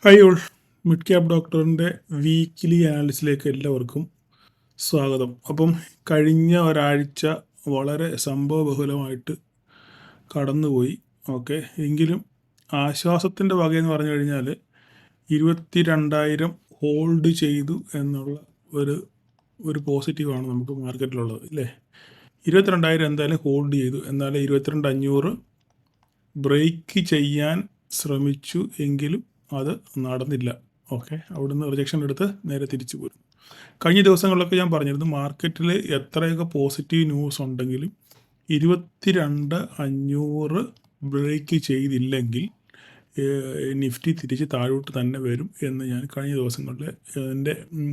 Hi all, mid cap ഡോക്ടറിൻ്റെ weekly അനാലിസിലേക്ക് എല്ലാവർക്കും സ്വാഗതം. അപ്പം കഴിഞ്ഞ ഒരാഴ്ച വളരെ സംഭവബഹുലമായിട്ട് കടന്നുപോയി. എങ്കിലും ആശ്വാസത്തിൻ്റെ വകയെന്ന് പറഞ്ഞു കഴിഞ്ഞാൽ 22,000 ഹോൾഡ് ചെയ്തു എന്നുള്ള ഒരു ഒരു പോസിറ്റീവാണ് നമുക്ക് മാർക്കറ്റിലുള്ളത്, ഇല്ലേ? 22,000 എന്തായാലും ഹോൾഡ് ചെയ്തു. എന്നാലും 22,500 ബ്രേക്ക് ചെയ്യാൻ ശ്രമിച്ചു, എങ്കിലും അത് നടന്നില്ല. അവിടുന്ന് റിജക്ഷൻ എടുത്ത് നേരെ തിരിച്ചു പോരും. കഴിഞ്ഞ ദിവസങ്ങളിലൊക്കെ ഞാൻ പറഞ്ഞിരുന്നു, മാർക്കറ്റിൽ എത്രയൊക്കെ പോസിറ്റീവ് ന്യൂസ് ഉണ്ടെങ്കിലും 22,500 ബ്രേക്ക് ചെയ്തില്ലെങ്കിൽ നിഫ്റ്റി തിരിച്ച് താഴോട്ട് തന്നെ വരും എന്ന് ഞാൻ കഴിഞ്ഞ ദിവസങ്ങളിൽ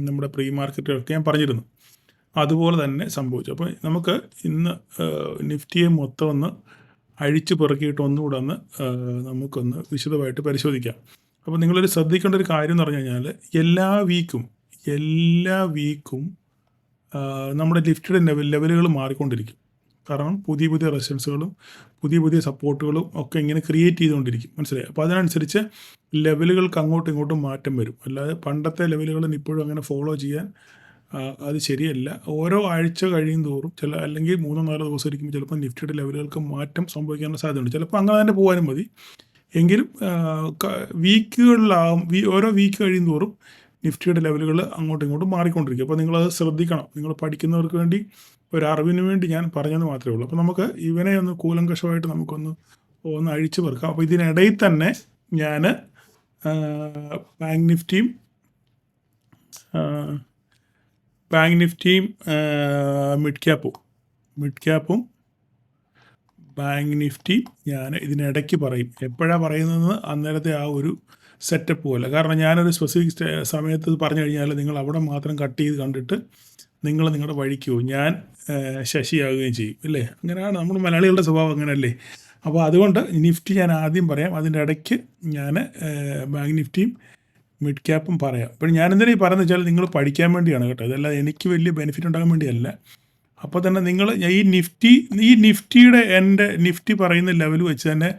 നമ്മുടെ പ്രീ മാർക്കറ്റുകളൊക്കെ ഞാൻ പറഞ്ഞിരുന്നു. അതുപോലെ തന്നെ സംഭവിച്ചു. അപ്പോൾ നമുക്ക് ഇന്ന് നിഫ്റ്റിയെ മൊത്തം ഒന്ന് അഴിച്ചു പെറുക്കിയിട്ട് ഒന്നുകൂടെ ഒന്ന് നമുക്കൊന്ന് വിശദമായിട്ട് പരിശോധിക്കാം. അപ്പോൾ നിങ്ങളൊരു ശ്രദ്ധിക്കേണ്ട ഒരു കാര്യം എന്ന് പറഞ്ഞു കഴിഞ്ഞാൽ, എല്ലാ വീക്കും നമ്മുടെ നിഫ്റ്റിയുടെ ലെവലുകൾ മാറിക്കൊണ്ടിരിക്കും. കാരണം പുതിയ പുതിയ റെസിസ്റ്റൻസുകളും പുതിയ സപ്പോർട്ടുകളും ഒക്കെ ഇങ്ങനെ ക്രിയേറ്റ് ചെയ്തുകൊണ്ടിരിക്കും, മനസ്സിലായി? അപ്പോൾ അതിനനുസരിച്ച് ലെവലുകൾക്ക് അങ്ങോട്ടും ഇങ്ങോട്ടും മാറ്റം വരും. അല്ലാതെ പണ്ടത്തെ ലെവലുകളും ഇപ്പോഴും അങ്ങനെ ഫോളോ ചെയ്യാൻ അത് ശരിയല്ല. ഓരോ ആഴ്ച കഴിയും തോറും അല്ലെങ്കിൽ 3-4 ദിവസം ഇരിക്കുമ്പോൾ ചിലപ്പോൾ നിഫ്റ്റിയുടെ ലെവലുകൾക്ക് മാറ്റം സംഭവിക്കാനുള്ള സാധ്യതയുണ്ട്. ചിലപ്പോൾ അങ്ങനെ തന്നെ പോകാനും മതി. എങ്കിലും ഓരോ വീക്ക് കഴിയും തോറും നിഫ്റ്റിയുടെ ലെവലുകൾ അങ്ങോട്ടും ഇങ്ങോട്ടും മാറിക്കൊണ്ടിരിക്കും. അപ്പോൾ നിങ്ങളത് ശ്രദ്ധിക്കണം. നിങ്ങൾ പഠിക്കുന്നവർക്ക് വേണ്ടി ഒരു അറിവിന് വേണ്ടി ഞാൻ പറഞ്ഞത് മാത്രമേ ഉള്ളൂ. അപ്പോൾ നമുക്ക് ഇവനെ ഒന്ന് കൂലങ്കഷമായിട്ട് നമുക്കൊന്ന് അഴിച്ചു പെറുക്കാം. അപ്പോൾ ഇതിനിടയിൽ തന്നെ ഞാൻ ബാങ്ക് നിഫ്റ്റിയും മിഡ് ക്യാപ്പും ബാങ്ക് നിഫ്റ്റി ഞാൻ ഇതിനിടയ്ക്ക് പറയും. എപ്പോഴാണ് പറയുന്നതെന്ന് അന്നേരത്തെ ആ ഒരു സെറ്റപ്പ് പോലെ. കാരണം ഞാനൊരു സ്പെസിഫിക് സമയത്ത് പറഞ്ഞു കഴിഞ്ഞാൽ നിങ്ങൾ അവിടെ മാത്രം കട്ട് ചെയ്ത് കണ്ടിട്ട് നിങ്ങൾ നിങ്ങളുടെ വഴിക്ക് പോകും, ഞാൻ ശശിയാകുകയും ചെയ്യും, ഇല്ലേ? അങ്ങനെയാണ് നമ്മൾ മലയാളികളുടെ സ്വഭാവം, അങ്ങനെയല്ലേ? അപ്പോൾ അതുകൊണ്ട് നിഫ്റ്റി ഞാൻ ആദ്യം പറയാം, അതിൻ്റെ ഇടയ്ക്ക് ഞാൻ ബാങ്ക് നിഫ്റ്റിയും മിഡ് ക്യാപ്പും പറയാം. അപ്പോൾ ഞാൻ എന്തിനാ ഈ പറയുന്നത് വെച്ചാൽ നിങ്ങൾ പഠിക്കാൻ വേണ്ടിയാണ് കേട്ടോ. അതല്ലാതെ എനിക്ക് വലിയ ബെനിഫിറ്റ് ഉണ്ടാകാൻ വേണ്ടിയല്ല. അപ്പോൾ തന്നെ നിങ്ങൾ ഈ നിഫ്റ്റിയുടെ എൻ്റെ നിഫ്റ്റി പറയുന്ന ലെവൽ വെച്ച് തന്നെ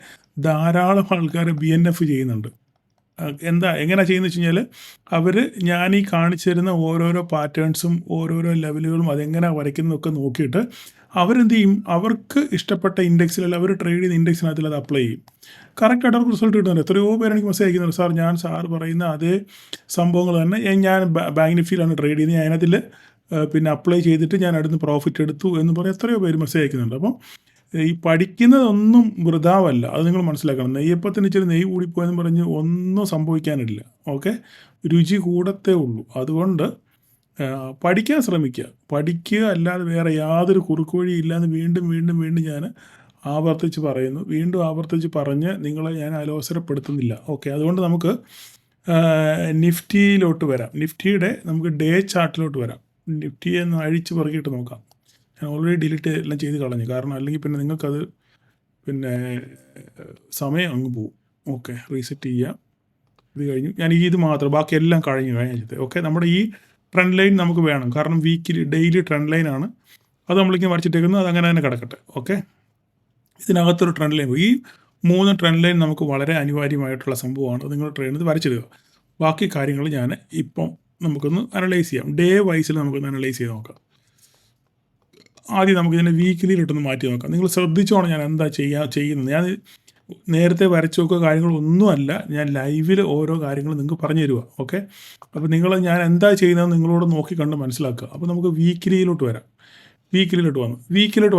ധാരാളം ആൾക്കാർ BNF ചെയ്യുന്നുണ്ട്. എങ്ങനെ ചെയ്യുന്നത് വെച്ച് കഴിഞ്ഞാൽ, അവർ ഞാൻ ഈ കാണിച്ചു തരുന്ന ഓരോരോ പാറ്റേൺസും ഓരോരോ ലെവലുകളും അതെങ്ങനെ വരയ്ക്കുന്നതൊക്കെ നോക്കിയിട്ട് അവരെന്ത് ചെയ്യും, അവർക്ക് ഇഷ്ടപ്പെട്ട ഇൻഡെക്സിലല്ല അവർ ട്രേഡ് ചെയ്യുന്ന ഇൻഡെക്സിനകത്തിൽ അത് അപ്ലൈ ചെയ്യും. കറക്റ്റായിട്ട് അവർക്ക് റിസൾട്ട് കിട്ടുന്നുണ്ട്. എത്രയോ പേര് എനിക്ക് മെസ്സേജ് അയക്കുന്നുണ്ട്, സാർ പറയുന്ന അതേ സംഭവങ്ങൾ തന്നെ ഞാൻ ബാങ്ക് നിഫ്റ്റിയിലാണ് ട്രേഡ് ചെയ്യുന്നത്, ഞാൻ അതിനകത്തിൽ പിന്നെ അപ്ലൈ ചെയ്തിട്ട് ഞാൻ അടുത്ത് പ്രോഫിറ്റ് എടുത്തു എന്ന് പറയും എത്രയോ പേര് മെസ്സേജ് അയക്കുന്നുണ്ട്. അപ്പം ഈ പഠിക്കുന്നതൊന്നും വൃഥാവല്ല, അത് നിങ്ങൾ മനസ്സിലാക്കണം. നെയ്യപ്പത്തിന് ഇച്ചിരി നെയ്യ് കൂടിപ്പോയെന്ന് പറഞ്ഞ് ഒന്നും സംഭവിക്കാനില്ല. രുചി കൂടത്തേ ഉള്ളൂ. അതുകൊണ്ട് പഠിക്കാൻ ശ്രമിക്കുക, അല്ലാതെ വേറെ യാതൊരു കുറുക്കുവഴി ഇല്ലയെന്ന് വീണ്ടും ഞാൻ ആവർത്തിച്ച് പറഞ്ഞ് നിങ്ങളെ ഞാൻ അലോസരപ്പെടുത്തുന്നില്ല. അതുകൊണ്ട് നമുക്ക് നിഫ്റ്റിയിലോട്ട് വരാം. നിഫ്റ്റിയുടെ നമുക്ക് ഡേ ചാർട്ടിലോട്ട് വരാം. നിഫ്റ്റിയെ ഒന്ന് അഴിച്ച് പെറുക്കിയിട്ട് നോക്കാം. ഞാൻ ഓൾറെഡി ഡിലീറ്റ് എല്ലാം ചെയ്ത് കളഞ്ഞു, കാരണം അല്ലെങ്കിൽ പിന്നെ നിങ്ങൾക്കത് സമയം അങ്ങ് പോവും. റീസെറ്റ് ചെയ്യാം. ഇത് കഴിഞ്ഞു. ഞാൻ ഇത് മാത്രം, ബാക്കി എല്ലാം കഴിഞ്ഞിട്ട് നമ്മുടെ ഈ ട്രെൻഡ് ലൈൻ നമുക്ക് വേണം, കാരണം ഡെയിലി ട്രെൻഡ് ലൈനാണ് അത് നമ്മളിങ്ങനെ വരച്ചിട്ടേക്കുന്നത്. അത് അങ്ങനെ തന്നെ കിടക്കട്ടെ. ഇതിനകത്തൊരു ട്രെൻഡ് ലൈൻ, ഈ 3 ട്രെൻഡ് ലൈൻ നമുക്ക് വളരെ അനിവാര്യമായിട്ടുള്ള സംഭവമാണ്. അത് നിങ്ങൾ ട്രെയിനിൽ വരച്ചിടുക. ബാക്കി കാര്യങ്ങൾ ഞാൻ ഇപ്പം നമുക്കൊന്ന് അനലൈസ് ചെയ്യാം. ഡേ വൈസിൽ നമുക്കൊന്ന് അനലൈസ് ചെയ്ത് നോക്കാം. ആദ്യം നമുക്കിതിനെ വീക്കിലിയിട്ടൊന്ന് മാറ്റി നോക്കാം. നിങ്ങൾ ശ്രദ്ധിച്ചോണം ഞാൻ എന്താ ചെയ്യുന്നത്. ഞാൻ നേരത്തെ വരച്ചു നോക്കുക കാര്യങ്ങളൊന്നുമല്ല, ഞാൻ ലൈവിൽ ഓരോ കാര്യങ്ങളും നിങ്ങൾക്ക് പറഞ്ഞു തരിക. അപ്പോൾ ഞാൻ എന്താ ചെയ്യുന്നതെന്ന് നിങ്ങളോട് നോക്കി കണ്ട് മനസ്സിലാക്കുക. അപ്പോൾ നമുക്ക് വീക്കിലിയിലോട്ട് വരാം. വീക്കിലിലോട്ട്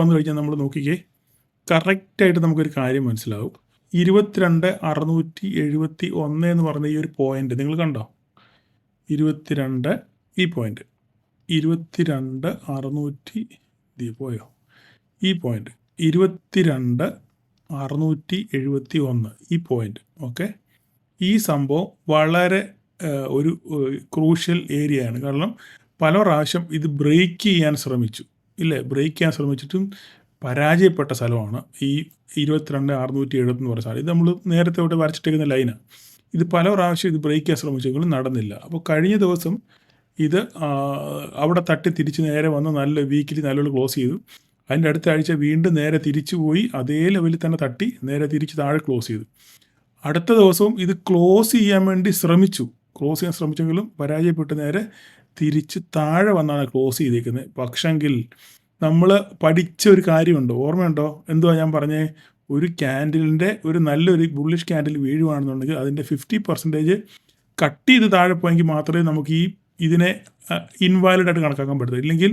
വന്നു കഴിഞ്ഞാൽ നമ്മൾ നോക്കിക്കേ, കറക്റ്റായിട്ട് നമുക്കൊരു കാര്യം മനസ്സിലാവും. 22,671 എന്ന് പറഞ്ഞ ഈ ഒരു പോയിൻ്റ് നിങ്ങൾ കണ്ടോ? 22 ഈ പോയിൻ്റ് 22,600 പോയോ? ഈ പോയിൻ്റ് 22,671 ഈ പോയിൻ്റ്. ഈ സംഭവം വളരെ ഒരു ക്രൂഷ്യൽ ഏരിയയാണ്. കാരണം പല പ്രാവശ്യം ഇത് ബ്രേക്ക് ചെയ്യാൻ ശ്രമിച്ചിട്ടും പരാജയപ്പെട്ട സ്ഥലമാണ് ഈ 22,670 എന്ന് പറയുന്ന സാധനം. ഇത് നമ്മൾ നേരത്തെ തൊട്ട് വരച്ചിട്ടേക്കുന്ന ലൈനാണ്. ഇത് പല പ്രാവശ്യം ഇത് ബ്രേക്ക് ചെയ്യാൻ ശ്രമിച്ചെങ്കിലും നടന്നില്ല. അപ്പോൾ കഴിഞ്ഞ ദിവസം ഇത് അവിടെ തട്ടി തിരിച്ച് നേരെ വന്ന് നല്ല വീക്കിലി നല്ലോണം ക്ലോസ് ചെയ്തു. അതിൻ്റെ അടുത്ത ആഴ്ച വീണ്ടും നേരെ തിരിച്ചു പോയി അതേ ലെവലിൽ തന്നെ തട്ടി നേരെ തിരിച്ച് താഴെ ക്ലോസ് ചെയ്തു. അടുത്ത ദിവസവും ഇത് ക്ലോസ് ചെയ്യാൻ വേണ്ടി ശ്രമിച്ചെങ്കിലും പരാജയപ്പെട്ട് നേരെ തിരിച്ച് താഴെ വന്നാണ് ക്ലോസ് ചെയ്തേക്കുന്നത്. പക്ഷെങ്കിൽ നമ്മൾ പഠിച്ച ഒരു കാര്യമുണ്ടോ, ഓർമ്മയുണ്ടോ? എന്തുവാ ഞാൻ പറഞ്ഞേ? ഒരു ക്യാൻഡിലിൻ്റെ ഒരു നല്ലൊരു ബുള്ളിഷ് ക്യാൻഡിൽ വീഴുവാണെന്നുണ്ടെങ്കിൽ അതിൻ്റെ 50% കട്ട് ചെയ്ത് താഴെ പോയെങ്കിൽ മാത്രമേ നമുക്ക് ഇതിനെ ഇൻവാലിഡ് ആയിട്ട് കണക്കാക്കാൻ പറ്റൂ. ഇല്ലെങ്കിൽ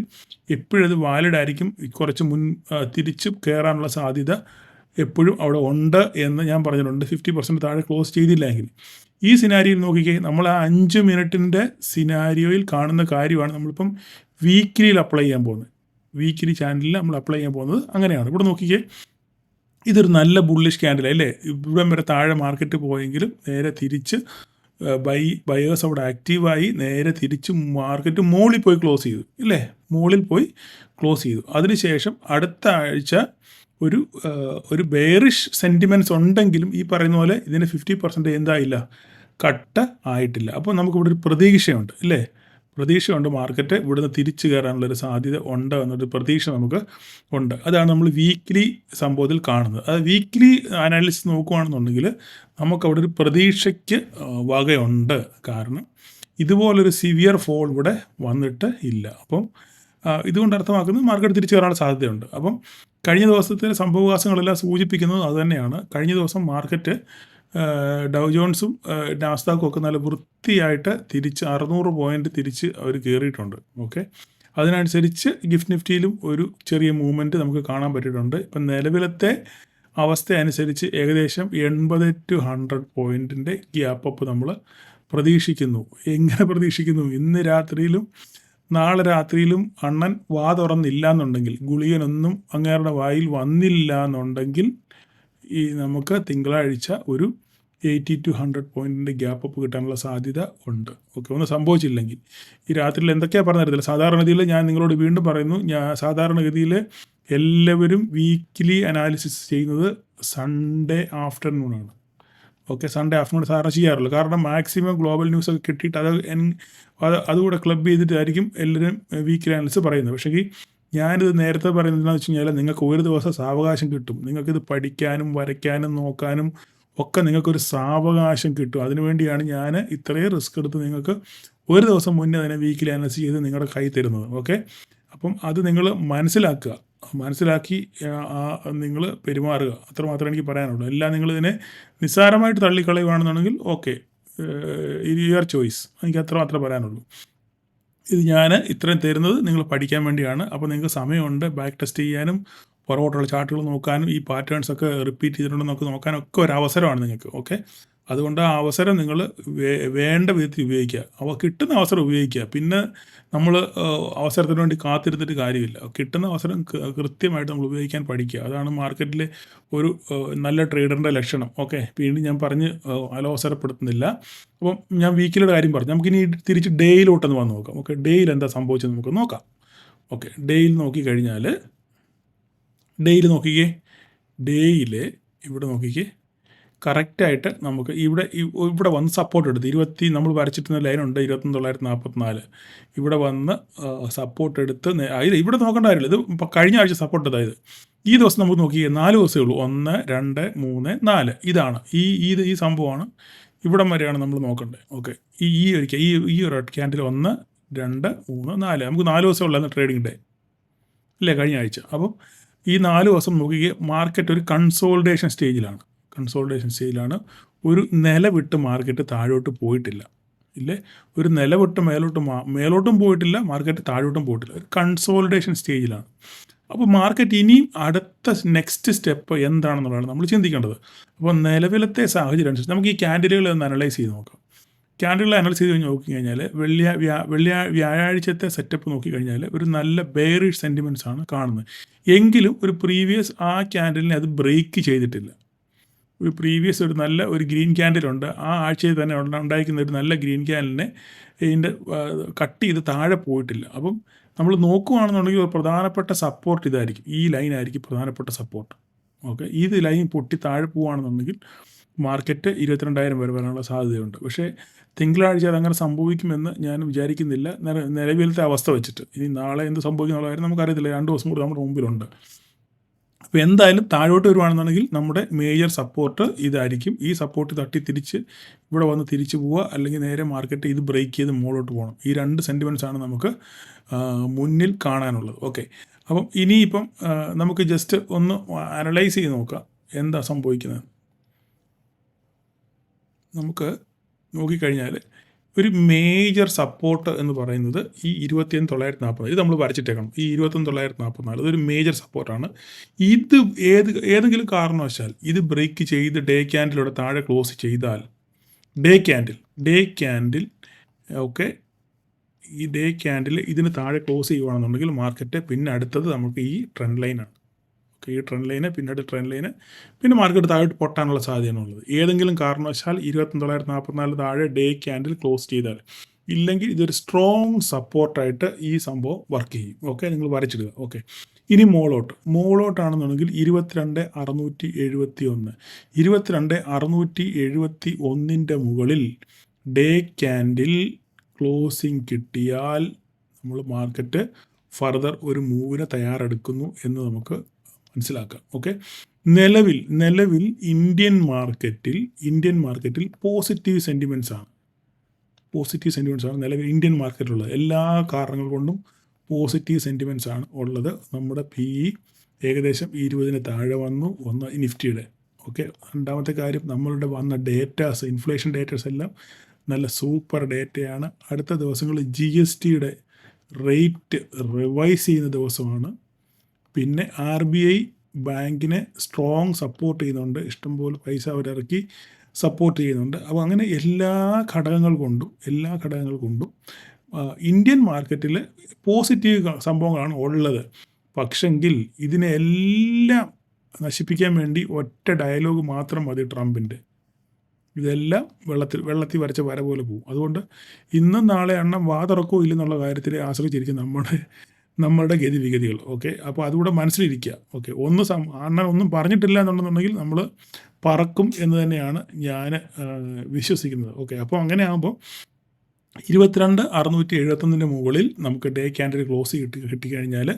എപ്പോഴും അത് വാലിഡ് ആയിരിക്കും. കുറച്ച് തിരിച്ച് കയറാനുള്ള സാധ്യത എപ്പോഴും അവിടെ ഉണ്ട് എന്ന് ഞാൻ പറഞ്ഞിട്ടുണ്ട്. 50% താഴെ ക്ലോസ് ചെയ്തില്ലെങ്കിൽ. ഈ സിനാരിയോയിൽ നോക്കിക്കേ, നമ്മൾ ആ 5 മിനിറ്റിൻ്റെ സിനാരിയോയിൽ കാണുന്ന കാര്യമാണ് നമ്മളിപ്പം വീക്കിലിയിൽ അപ്ലൈ ചെയ്യാൻ പോകുന്നത്. വീക്കിലി ചാനലിൽ നമ്മൾ അപ്ലൈ ചെയ്യാൻ പോകുന്നത് അങ്ങനെയാണ്. ഇവിടെ നോക്കിക്കേ, ഇതൊരു നല്ല ബുള്ളിഷ് ക്യാൻഡിൽ അല്ലേ? ഇവിടം വരെ താഴെ മാർക്കറ്റ് പോയെങ്കിലും നേരെ തിരിച്ച് ബയേഴ്സ് അവിടെ ആക്റ്റീവായി നേരെ തിരിച്ച് മാർക്കറ്റ് മുകളിൽ പോയി ക്ലോസ് ചെയ്തു ഇല്ലേ? മുകളിൽ പോയി ക്ലോസ് ചെയ്തു. അതിനുശേഷം അടുത്ത ആഴ്ച ഒരു ബെയറിഷ് സെൻറ്റിമെൻറ്റ്സ് ഉണ്ടെങ്കിലും ഈ പറയുന്ന പോലെ ഇതിന് 50% എന്തായില്ല, കട്ട് ആയിട്ടില്ല. അപ്പോൾ നമുക്കിവിടെ ഒരു പ്രതീക്ഷയുണ്ട് അല്ലേ? പ്രതീക്ഷയുണ്ട് മാർക്കറ്റ് ഇവിടുന്ന് തിരിച്ചു കയറാനുള്ളൊരു സാധ്യത ഉണ്ട് എന്നൊരു പ്രതീക്ഷ നമുക്ക് ഉണ്ട്. അതാണ് നമ്മൾ വീക്ക്ലി സംഭവത്തിൽ കാണുന്നത്. അത് വീക്ക്ലി അനാലിസിസ് നോക്കുകയാണെന്നുണ്ടെങ്കിൽ നമുക്കവിടെ ഒരു പ്രതീക്ഷയ്ക്ക് വകയുണ്ട്. കാരണം ഇതുപോലൊരു സിവിയർ ഫോൾ ഇവിടെ വന്നിട്ട് ഇല്ല. അപ്പം ഇതുകൊണ്ട് അർത്ഥമാക്കുന്നത് മാർക്കറ്റ് തിരിച്ചു കയറാനുള്ള സാധ്യതയുണ്ട്. അപ്പം കഴിഞ്ഞ ദിവസത്തെ സംഭവവികാസങ്ങളെല്ലാം സൂചിപ്പിക്കുന്നത് അതുതന്നെയാണ്. കഴിഞ്ഞ ദിവസം മാർക്കറ്റ് ഡൗ ജോൺസും നാസ്ഡാക്കും ഒക്കെ നല്ല വൃത്തിയായിട്ട് തിരിച്ച് 600 പോയിൻ്റ് തിരിച്ച് അവർ കയറിയിട്ടുണ്ട്. ഓക്കെ, അതിനനുസരിച്ച് ഗിഫ്റ്റ് നിഫ്റ്റിയിലും ഒരു ചെറിയ മൂവ്മെൻറ്റ് നമുക്ക് കാണാൻ പറ്റിയിട്ടുണ്ട്. ഇപ്പം നിലവിലത്തെ അവസ്ഥ അനുസരിച്ച് ഏകദേശം 80 to 100 പോയിൻറ്റിൻ്റെ ഗ്യാപ്പ് അപ്പ് നമ്മൾ പ്രതീക്ഷിക്കുന്നു. എങ്ങനെ പ്രതീക്ഷിക്കുന്നു? ഇന്ന് രാത്രിയിലും നാളെ രാത്രിയിലും അണ്ണൻ വാ തുറന്നില്ല എന്നുണ്ടെങ്കിൽ, ഗുളികനൊന്നും അങ്ങേരുടെ വായിൽ വന്നില്ല എന്നുണ്ടെങ്കിൽ നമുക്ക് തിങ്കളാഴ്ച ഒരു 80 to 100 പോയിൻറ്റിൻ്റെ ഗ്യാപ്പ് അപ്പ് കിട്ടാനുള്ള സാധ്യത ഉണ്ട്. ഓക്കെ, ഒന്നും സംഭവിച്ചില്ലെങ്കിൽ ഈ രാത്രിയിൽ എന്തൊക്കെയാണ് പറഞ്ഞിരുന്നില്ല. സാധാരണഗതിയിൽ ഞാൻ നിങ്ങളോട് വീണ്ടും പറയുന്നു, സാധാരണഗതിയിൽ എല്ലാവരും വീക്ക്ലി അനാലിസിസ് ചെയ്യുന്നത് സൺഡേ ആഫ്റ്റർനൂണാണ്. ഓക്കെ, സൺഡേ ആഫ്റ്റർനൂൺ സാധാരണ ചെയ്യാറുള്ളൂ. കാരണം മാക്സിമം ഗ്ലോബൽ ന്യൂസ് ഒക്കെ കിട്ടിയിട്ട് അതുകൂടെ ക്ലബ് ചെയ്തിട്ടായിരിക്കും എല്ലാവരും വീക്ക്ലി അനാലിസിസ് പറയുന്നത്. പക്ഷേ ഞാനിത് നേരത്തെ പറയുന്നത് എന്താണെന്ന് വെച്ച് കഴിഞ്ഞാൽ, നിങ്ങൾക്ക് ഒരു ദിവസം സാവകാശം കിട്ടും. നിങ്ങൾക്കിത് പഠിക്കാനും വരയ്ക്കാനും നോക്കാനും ഒക്കെ നിങ്ങൾക്കൊരു സാവകാശം കിട്ടും. അതിനുവേണ്ടിയാണ് ഞാൻ ഇത്രയും റിസ്ക് എടുത്ത് നിങ്ങൾക്ക് ഒരു ദിവസം മുന്നേ തന്നെ വീക്കിലി അനാലിസിസ് ചെയ്ത് നിങ്ങളുടെ കൈ തരുന്നത്. ഓക്കെ, അപ്പം അത് നിങ്ങൾ മനസ്സിലാക്കി നിങ്ങൾ പെരുമാറുക. അത്രമാത്രമേ എനിക്ക് പറയാനുള്ളൂ. എല്ലാം നിങ്ങളിതിനെ നിസ്സാരമായിട്ട് തള്ളിക്കളയുകയാണെന്നുണ്ടെങ്കിൽ ഓക്കെ, യുവർ ചോയ്സ്. എനിക്ക് അത്രമാത്രമേ പറയാനുള്ളൂ. ഇത് ഞാൻ ഇത്രയും തരുന്നത് നിങ്ങൾ പഠിക്കാൻ വേണ്ടിയാണ്. അപ്പോൾ നിങ്ങൾക്ക് സമയമുണ്ട് ബാക്ക് ടെസ്റ്റ് ചെയ്യാനും പുറകോട്ടുള്ള ചാർട്ടുകൾ നോക്കാനും ഈ പാറ്റേൺസൊക്കെ റിപ്പീറ്റ് ചെയ്തിട്ടുണ്ടെന്നൊക്കെ നോക്കാനൊക്കെ ഒരു അവസരമാണ് നിങ്ങൾക്ക്. ഓക്കെ, അതുകൊണ്ട് ആ അവസരം നിങ്ങൾ വേണ്ട വിധത്തിൽ ഉപയോഗിക്കുക. കിട്ടുന്ന അവസരം ഉപയോഗിക്കുക. പിന്നെ നമ്മൾ അവസരത്തിന് വേണ്ടി കാത്തിരുന്നിട്ട് കാര്യമില്ല. കിട്ടുന്ന അവസരം കൃത്യമായിട്ട് നമ്മൾ ഉപയോഗിക്കാൻ പഠിക്കുക. അതാണ് മാർക്കറ്റിലെ ഒരു നല്ല ട്രേഡറിൻ്റെ ലക്ഷണം. ഓക്കെ, വീണ്ടും ഞാൻ പറഞ്ഞ് അലോസരപ്പെടുത്തുന്നില്ല. അപ്പം ഞാൻ വീക്കിലിയുടെ കാര്യം പറഞ്ഞു. നമുക്കിനി തിരിച്ച് ഡേയിലോട്ടൊന്ന് വന്ന് നോക്കാം. ഓക്കെ, ഡേയിൽ എന്താ സംഭവിച്ചത് നമുക്ക് നോക്കാം. ഓക്കെ, ഡേയിൽ നോക്കിക്കഴിഞ്ഞാൽ നോക്കിക്കേ, ഇവിടെ നോക്കിക്കേ, കറക്റ്റായിട്ട് നമുക്ക് ഇവിടെ വന്ന് സപ്പോർട്ട് എടുത്ത് നമ്മൾ വരച്ചിട്ടുന്ന ലൈനുണ്ട് 21,944. ഇവിടെ വന്ന് സപ്പോർട്ട് എടുത്ത് ഇവിടെ നോക്കേണ്ട കാര്യമില്ല. ഇത് കഴിഞ്ഞ ആഴ്ച സപ്പോർട്ട് അതായത് ഈ ദിവസം നമുക്ക് നോക്കിയേ 4 ദിവസമേ ഉള്ളൂ. 1, 2, 3, 4 ഇതാണ് ഈ സംഭവമാണ്. ഇവിടം വരെയാണ് നമ്മൾ നോക്കേണ്ടത്. ഓക്കെ, ഈ ഒരു ക്യാൻഡിൽ 1, 2, 3, 4 നമുക്ക് 4 ദിവസം ഉള്ളതെന്ന് ട്രേഡിംഗ് ഡേ അല്ലേ കഴിഞ്ഞ ആഴ്ച. അപ്പം ഈ 4 ദിവസം നോക്കിയേ മാർക്കറ്റ് ഒരു കൺസോൾട്ടേഷൻ സ്റ്റേജിലാണ്. ഒരു നില വിട്ട് മാർക്കറ്റ് താഴോട്ട് പോയിട്ടില്ല ഇല്ലേ? ഒരു നില വിട്ട് മേലോട്ടും പോയിട്ടില്ല, മാർക്കറ്റ് താഴോട്ടും പോയിട്ടില്ല. ഒരു കൺസോൾട്ടേഷൻ സ്റ്റേജിലാണ്. അപ്പോൾ മാർക്കറ്റ് ഇനിയും അടുത്ത നെക്സ്റ്റ് സ്റ്റെപ്പ് എന്താണെന്നുള്ളതാണ് നമ്മൾ ചിന്തിക്കേണ്ടത്. അപ്പോൾ നിലവിലത്തെ സാഹചര്യം അനുസരിച്ച് നമുക്ക് ഈ ക്യാൻഡിലുകൾ ഒന്ന് അനലൈസ് ചെയ്ത് നോക്കാം. ക്യാൻഡിലുകൾ അനലൈസ് ചെയ്ത് നോക്കിക്കഴിഞ്ഞാൽ വ്യാഴാഴ്ചത്തെ സെറ്റപ്പ് നോക്കിക്കഴിഞ്ഞാൽ ഒരു നല്ല ബെയറിഷ് സെൻറ്റിമെൻറ്റ്സ് ആണ് കാണുന്നത്. എങ്കിലും ഒരു പ്രീവിയസ് ആ ക്യാൻഡിലിനെ അത് ബ്രേക്ക് ചെയ്തിട്ടില്ല. ഒരു നല്ല ഗ്രീൻ ക്യാൻഡിലുണ്ട്. ആ ആഴ്ചയിൽ തന്നെ ഉണ്ടായിരിക്കുന്ന ഒരു നല്ല ഗ്രീൻ ക്യാൻഡിലിനെ ഇതിൻ്റെ കട്ട് ചെയ്ത് താഴെ പോയിട്ടില്ല. അപ്പം നമ്മൾ നോക്കുകയാണെന്നുണ്ടെങ്കിൽ ഒരു പ്രധാനപ്പെട്ട സപ്പോർട്ട് ഇതായിരിക്കും. ഈ ലൈനായിരിക്കും പ്രധാനപ്പെട്ട സപ്പോർട്ട്. ഓക്കെ, ഇത് ലൈൻ പൊട്ടി താഴെ പോവുകയാണെന്നുണ്ടെങ്കിൽ മാർക്കറ്റ് 22,000 വരെ വരാനുള്ള സാധ്യതയുണ്ട്. പക്ഷേ തിങ്കളാഴ്ച അതങ്ങനെ സംഭവിക്കുമെന്ന് ഞാൻ വിചാരിക്കുന്നില്ല, നിലവിലത്തെ അവസ്ഥ വെച്ചിട്ട്. ഇനി നാളെ എന്ത് സംഭവിക്കുന്നുള്ള കാര്യം നമുക്കറിയത്തില്ല. 2 ദിവസം കൂടി നമ്മുടെ മുമ്പിലുണ്ട്. അപ്പോൾ എന്തായാലും താഴോട്ട് വരുവാണെന്നുണ്ടെങ്കിൽ നമ്മുടെ മേജർ സപ്പോർട്ട് ഇതായിരിക്കും. ഈ സപ്പോർട്ട് തട്ടി തിരിച്ച് ഇവിടെ വന്ന് തിരിച്ചു പോവുക, അല്ലെങ്കിൽ നേരെ മാർക്കറ്റ് ഇത് ബ്രേക്ക് ചെയ്ത് മുകളിലോട്ട് പോകണം. ഈ രണ്ട് സെൻറ്റിമെൻറ്റ്സ് ആണ് നമുക്ക് മുന്നിൽ കാണാനുള്ളത്. ഓക്കെ, അപ്പം ഇനിയിപ്പം നമുക്ക് ജസ്റ്റ് ഒന്ന് അനലൈസ് ചെയ്ത് നോക്കാം എന്താ സംഭവിക്കുന്നത്. നമുക്ക് നോക്കിക്കഴിഞ്ഞാൽ ഒരു മേജർ സപ്പോർട്ട് എന്ന് പറയുന്നത് ഈ 21,944, ഇത് നമ്മൾ വരച്ചിട്ടേക്കണം. ഈ 21,944 ഇതൊരു മേജർ സപ്പോർട്ടാണ്. ഇത് ഏതെങ്കിലും കാരണവശാൽ ഇത് ബ്രേക്ക് ചെയ്ത് ഡേ ക്യാൻഡിലൂടെ താഴെ ക്ലോസ് ചെയ്താൽ, ഡേ ക്യാൻഡിൽ ഓക്കെ, ഈ ഡേ ക്യാൻഡിൽ ഇതിന് താഴെ ക്ലോസ് ചെയ്യുകയാണെന്നുണ്ടെങ്കിൽ മാർക്കറ്റ് പിന്നെ അടുത്തത് നമുക്ക് ഈ ട്രെൻഡ് ലൈനാണ്. ഓക്കെ, ഈ ട്രെൻഡ് ലൈന് പിന്നീട് ട്രെൻഡ് ലൈന്, പിന്നെ മാർക്കറ്റ് താഴോട്ട് പൊട്ടാനുള്ള സാധ്യതയാണുള്ളത്. ഏതെങ്കിലും കാരണവശാൽ 21,944 താഴെ ഡേ ക്യാൻഡിൽ ക്ലോസ് ചെയ്താൽ, ഇല്ലെങ്കിൽ ഇതൊരു സ്ട്രോങ് സപ്പോർട്ടായിട്ട് ഈ സംഭവം വർക്ക് ചെയ്യും. ഓക്കെ, നിങ്ങൾ വരച്ചിടുക. ഓക്കെ, ഇനി മോളോട്ടാണെന്നുണ്ടെങ്കിൽ 22,671 22,671 മുകളിൽ ഡേ ക്യാൻഡിൽ ക്ലോസിങ് കിട്ടിയാൽ നമ്മൾ മാർക്കറ്റ് ഫർദർ ഒരു മൂവിന് തയ്യാറെടുക്കുന്നു എന്ന് നമുക്ക് മനസ്സിലാക്കാം. ഓക്കെ, നിലവിൽ ഇന്ത്യൻ മാർക്കറ്റിൽ പോസിറ്റീവ് സെൻറ്റിമെൻറ്റ്സ് ആണ് നിലവിൽ ഇന്ത്യൻ മാർക്കറ്റിലുള്ളത്. എല്ലാ കാരണങ്ങൾ കൊണ്ടും പോസിറ്റീവ് സെൻറ്റിമെൻറ്റ്സ് ആണ് ഉള്ളത്. നമ്മുടെ PE ഏകദേശം 20 താഴെ വന്നു നിഫ്റ്റിയുടെ. ഓക്കെ, രണ്ടാമത്തെ കാര്യം, നമ്മളുടെ വന്ന ഡേറ്റാസ്, ഇൻഫ്ലേഷൻ ഡേറ്റാസ് എല്ലാം നല്ല സൂപ്പർ ഡേറ്റയാണ്. അടുത്ത ദിവസങ്ങളിൽ GSTയുടെ റേറ്റ് റിവൈസ് ചെയ്യുന്ന ദിവസമാണ്. പിന്നെ RBI ബാങ്കിനെ സ്ട്രോങ് സപ്പോർട്ട് ചെയ്യുന്നുണ്ട്, ഇഷ്ടംപോലെ പൈസ അവരിറക്കി സപ്പോർട്ട് ചെയ്യുന്നുണ്ട്. അപ്പോൾ അങ്ങനെ എല്ലാ ഘടകങ്ങൾ കൊണ്ടും ഇന്ത്യൻ മാർക്കറ്റിൽ പോസിറ്റീവ് സംഭവങ്ങളാണ് ഉള്ളത്. പക്ഷെങ്കിൽ ഇതിനെ എല്ലാം നശിപ്പിക്കാൻ വേണ്ടി ഒറ്റ ഡയലോഗ് മാത്രം മതി ട്രംപിൻ്റെ. ഇതെല്ലാം വെള്ളത്തിൽ വരച്ച വര പോലെ പോകും. അതുകൊണ്ട് ഇന്നും നാളെ എണ്ണം വാതുറക്കോ ഇല്ലെന്നുള്ള കാര്യത്തിൽ ആശ്രയിച്ചിരിക്കും നമ്മളുടെ ഗതിവിഗതികൾ. ഓക്കെ, അപ്പോൾ അതുകൂടെ മനസ്സിലിരിക്കുക. ഓക്കെ, അണ്ണൻ ഒന്നും പറഞ്ഞിട്ടില്ല എന്നുണ്ടെന്നുണ്ടെങ്കിൽ നമ്മൾ പറക്കും എന്ന് തന്നെയാണ് ഞാൻ വിശ്വസിക്കുന്നത്. ഓക്കെ, അപ്പോൾ അങ്ങനെ ആകുമ്പോൾ 22,671 മുകളിൽ നമുക്ക് ഡേ ക്യാൻഡിൽ ക്ലോസ് കിട്ടിക്കഴിഞ്ഞാൽ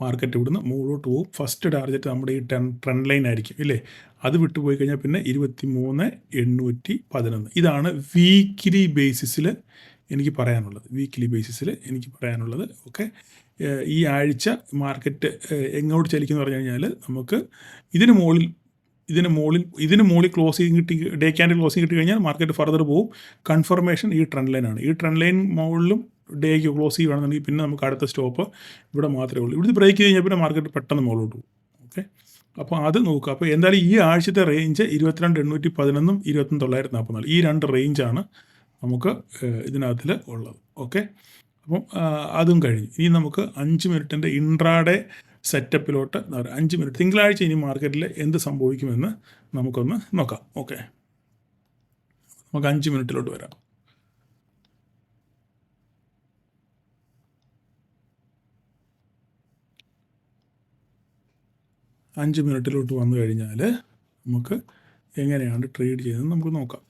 മാർക്കറ്റ് ഇവിടുന്ന് മുകളിലോട്ട് പോകും. ഫസ്റ്റ് ടാർഗറ്റ് നമ്മുടെ ഈ ട്രെൻഡ് ലൈൻ ആയിരിക്കും, ഇല്ലേ? അത് വിട്ടുപോയി കഴിഞ്ഞാൽ പിന്നെ 23,811. ഇതാണ് വീക്ക്ലി ബേസിസിൽ എനിക്ക് പറയാനുള്ളത്. ഓക്കെ, ഈ ആഴ്ച മാർക്കറ്റ് എങ്ങോട്ട് ചലിക്കുന്നു പറഞ്ഞു കഴിഞ്ഞാൽ നമുക്ക് ഇതിന് മുകളിൽ ക്ലോസിങ് ഡേ ക്യാൻഡിൽ ക്ലോസിങ് കിട്ടി കഴിഞ്ഞാൽ മാർക്കറ്റ് ഫർദർ പോകും. കൺഫർമേഷൻ ഈ ട്രെൻഡ് ലൈനാണ്. ഈ ട്രെൻഡ് ലൈൻ മുകളിലും ഡേക്ക് ക്ലോസ് ചെയ്യുകയാണെന്നുണ്ടെങ്കിൽ പിന്നെ നമുക്ക് അടുത്ത സ്റ്റോപ്പ് ഇവിടെ മാത്രമേ ഉള്ളൂ. ഇവിടുത്തെ ബ്രേക്ക് കഴിഞ്ഞാൽ പിന്നെ മാർക്കറ്റ് പെട്ടെന്ന് മുകളിലോട്ട് പോകും. ഓക്കെ, അപ്പോൾ അത് നോക്കുക. അപ്പോൾ എന്തായാലും ഈ ആഴ്ചത്തെ റേഞ്ച് 22,811 21,944, ഈ രണ്ട് റേഞ്ചാണ് നമുക്ക് ഇതിനകത്തിൽ ഉള്ളത്. ഓക്കെ, അപ്പം അതും കഴിഞ്ഞു. ഇനി നമുക്ക് 5 മിനിറ്റിൻ്റെ ഇൻട്രാഡേ സെറ്റപ്പിലോട്ട് 5 മിനിറ്റ് തിങ്കളാഴ്ച ഇനി മാർക്കറ്റിൽ എന്ത് സംഭവിക്കുമെന്ന് നമുക്കൊന്ന് നോക്കാം. ഓക്കെ, നമുക്ക് 5 മിനിറ്റിലോട്ട് വരാം. 5 മിനിറ്റിലോട്ട് വന്നു കഴിഞ്ഞാൽ നമുക്ക് എങ്ങനെയാണ് ട്രേഡ് ചെയ്യുന്നത് നമുക്ക് നോക്കാം.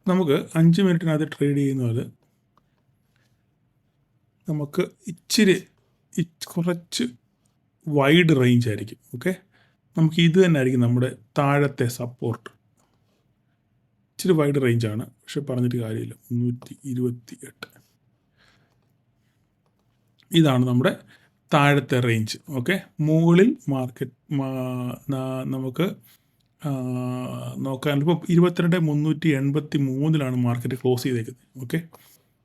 നമുക്ക് 5 മിനിറ്റിനകത്ത് ട്രേഡ് ചെയ്യുന്നത് നമുക്ക് കുറച്ച് വൈഡ് റേഞ്ച് ആയിരിക്കും. ഓക്കെ, നമുക്ക് ഇത് തന്നെ ആയിരിക്കും നമ്മുടെ താഴത്തെ സപ്പോർട്ട്. ഇച്ചിരി വൈഡ് റേഞ്ചാണ്, പക്ഷെ പറഞ്ഞിട്ട് കാര്യമില്ല. 328 ഇതാണ് നമ്മുടെ താഴത്തെ റേഞ്ച്. ഓക്കെ, മുകളിൽ മാർക്കറ്റ് നമുക്ക് നോക്കാൻ ഇപ്പോൾ 22,383 മാർക്കറ്റ് ക്ലോസ് ചെയ്തേക്കുന്നത്. ഓക്കെ,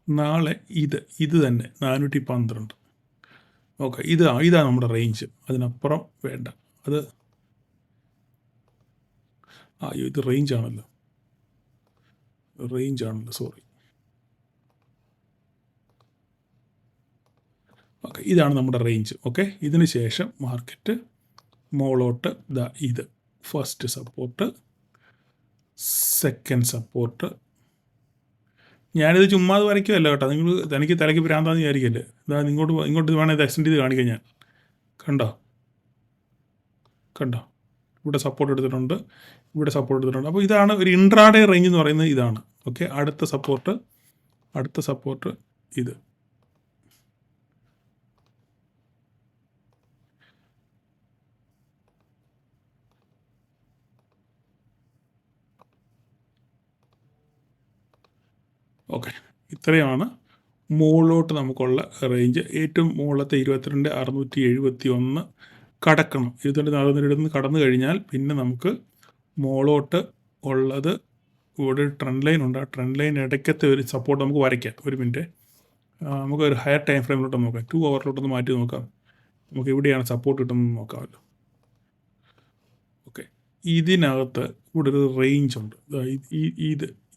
നാളെ ഇത് തന്നെ 412. ഓക്കെ, ഇതാണ് നമ്മുടെ റേഞ്ച്, അതിനപ്പുറം വേണ്ട. ഇത് റേഞ്ചാണല്ലോ, സോറി. ഓക്കെ, ഇതാണ് നമ്മുടെ റേഞ്ച്. ഓക്കെ, ഇതിന് ശേഷം മാർക്കറ്റ് മോളോട്ട് ഇത് ഫസ്റ്റ് സപ്പോർട്ട്, സെക്കൻഡ് സപ്പോർട്ട്. ഞാനിത് ചുമ്മാതെ വരയ്ക്കുമല്ലോ കേട്ടോ, തനിക്ക് തലയ്ക്ക് ഭ്രാന്താന്ന് വിചാരിക്കല്ലേ. ഇങ്ങോട്ട് വേണേൽ ഇത് എക്സ്റ്റെൻഡ് ചെയ്ത് കാണിക്കാം ഞാൻ. കണ്ടോ, ഇവിടെ സപ്പോർട്ട് എടുത്തിട്ടുണ്ട്. അപ്പോൾ ഇതാണ് ഒരു ഇൻട്രാഡേ റേഞ്ച് എന്ന് പറയുന്നത്, ഇതാണ്. ഓക്കെ, അടുത്ത സപ്പോർട്ട് ഇത്. ഓക്കെ, ഇത്രയാണ് മുകളിലോട്ട് നമുക്കുള്ള റേഞ്ച്. ഏറ്റവും മുകളിലത്തെ 22,671 കടക്കണം. 22,471 കടന്നു കഴിഞ്ഞാൽ പിന്നെ നമുക്ക് മുകളിലോട്ട് ഉള്ളത് ഇവിടെ ഒരു ട്രെൻഡ് ലൈൻ ഉണ്ട്. ആ ട്രെൻഡ് ലൈൻ ഇടയ്ക്കത്തെ ഒരു സപ്പോർട്ട് നമുക്ക് വരയ്ക്കാം. ഒരു മിനിറ്റ്, നമുക്ക് ഒരു ഹയർ ടൈം ഫ്രെയിമിലോട്ട് നോക്കാം. 2 ഹവറിലോട്ടൊന്ന് മാറ്റി നോക്കാം. നമുക്ക് എവിടെയാണ് സപ്പോർട്ട് കിട്ടുന്നത് നോക്കാമല്ലോ. ഓക്കെ, ഇതിനകത്ത് ഇവിടെ ഒരു റേഞ്ച് ഉണ്ട്.